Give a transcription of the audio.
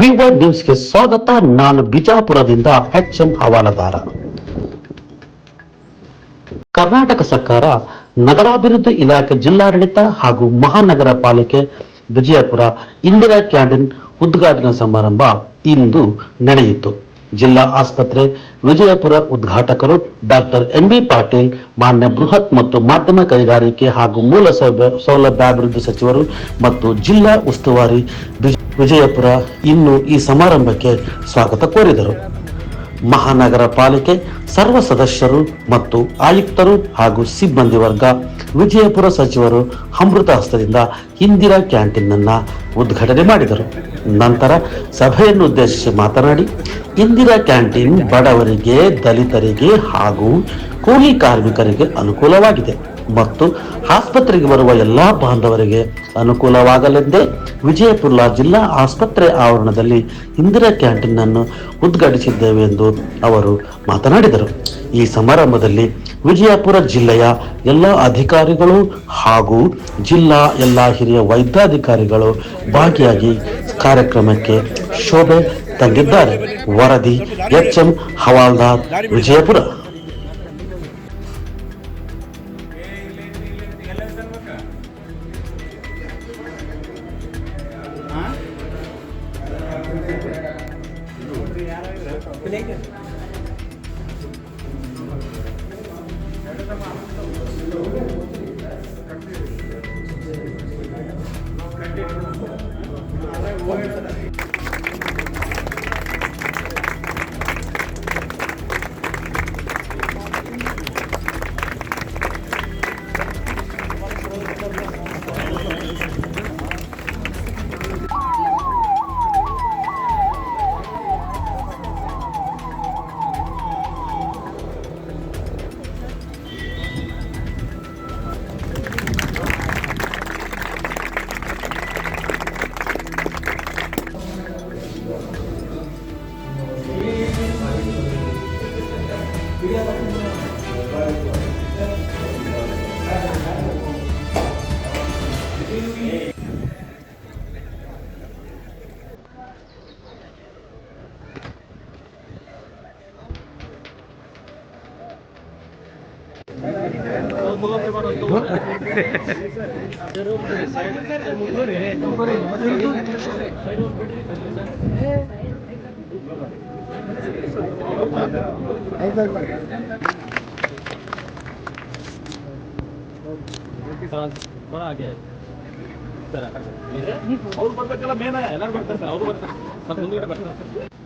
ವಿವರ್ ನ್ಯೂಸ್ಗೆ ಸ್ವಾಗತ. ನಾನು ಬಿಜಾಪುರದಿಂದ ಎಚ್ಎಂ ಹವಾಲದಾರ. ಕರ್ನಾಟಕ ಸರ್ಕಾರ ನಗರಾಭಿವೃದ್ಧಿ ಇಲಾಖೆ, ಜಿಲ್ಲಾಡಳಿತ ಹಾಗೂ ಮಹಾನಗರ ಪಾಲಿಕೆ ವಿಜಯಪುರ ಇಂದಿರಾ ಕ್ಯಾಂಟೀನ್ ಉದ್ಘಾಟನಾ ಸಮಾರಂಭ ಇಂದು ನಡೆಯಿತು. ಜಿಲ್ಲಾ ಆಸ್ಪತ್ರೆ ವಿಜಯಪುರ ಉದ್ಘಾಟಕರು ಡಾಕ್ಟರ್ ಎನ್.ಬಿ. ಪಾಟೀಲ್, ಮಾನ್ಯ ಬೃಹತ್ ಮತ್ತು ಮಾಧ್ಯಮ ಕೈಗಾರಿಕೆ ಹಾಗೂ ಮೂಲ ಸೌಲಭ್ಯಾಭಿವೃದ್ಧಿ ಸಚಿವರು ಮತ್ತು ಜಿಲ್ಲಾ ಉಸ್ತುವಾರಿ ವಿಜಯಪುರ ಇನ್ನು ಈ ಸಮಾರಂಭಕ್ಕೆ ಸ್ವಾಗತ ಕೋರಿದರು. ಮಹಾನಗರ ಪಾಲಿಕೆ ಸರ್ವ ಸದಸ್ಯರು ಮತ್ತು ಆಯುಕ್ತರು ಹಾಗೂ ಸಿಬ್ಬಂದಿ ವರ್ಗ, ವಿಜಯಪುರ ಸಚಿವರು ಅಮೃತ ಹಸ್ತದಿಂದ ಇಂದಿರಾ ಕ್ಯಾಂಟೀನ್ ಅನ್ನ ಉದ್ಘಾಟನೆ ಮಾಡಿದರು. ನಂತರ ಸಭೆಯನ್ನು ಉದ್ದೇಶಿಸಿ ಮಾತನಾಡಿ, ಇಂದಿರಾ ಕ್ಯಾಂಟೀನ್ ಬಡವರಿಗೆ, ದಲಿತರಿಗೆ ಹಾಗೂ ಕೂಲಿ ಕಾರ್ಮಿಕರಿಗೆ ಅನುಕೂಲವಾಗಿದೆ ಮತ್ತು ಆಸ್ಪತ್ರೆಗೆ ಬರುವ ಎಲ್ಲಾ ಬಾಂಧವರಿಗೆ ಅನುಕೂಲವಾಗಲೆಂದೇ ವಿಜಯಪುರ ಜಿಲ್ಲಾ ಆಸ್ಪತ್ರೆ ಆವರಣದಲ್ಲಿ ಇಂದಿರಾ ಕ್ಯಾಂಟೀನ್ ಅನ್ನು ಉದ್ಘಾಟಿಸಿದ್ದೇವೆ ಎಂದು ಅವರು ಮಾತನಾಡಿದರು. ಈ ಸಮಾರಂಭದಲ್ಲಿ ವಿಜಯಪುರ ಜಿಲ್ಲೆಯ ಎಲ್ಲ ಅಧಿಕಾರಿಗಳು ಹಾಗೂ ಜಿಲ್ಲಾ ಎಲ್ಲ ಹಿರಿಯ ವೈದ್ಯಾಧಿಕಾರಿಗಳು ಭಾಗಿಯಾಗಿ ಕಾರ್ಯಕ್ರಮಕ್ಕೆ ಶೋಭೆ ತಂದಿದ್ದಾರೆ. ವರದಿ ಎಚ್ಎಂ ಹವಾಲ್ದಾರ್, ವಿಜಯಪುರ. थोड़ा आगे ಅವ್ರು ಬರ್ಬೇಕಲ್ಲ, ಮೇನ ಎಲ್ಲರೂ ಬರ್ತಾರೆ, ಅವರು ಬರ್ತಾರೆ, ಸ್ವಲ್ಪ ಮುಂದುಗಡೆ ಬರ್ತಾರೆ.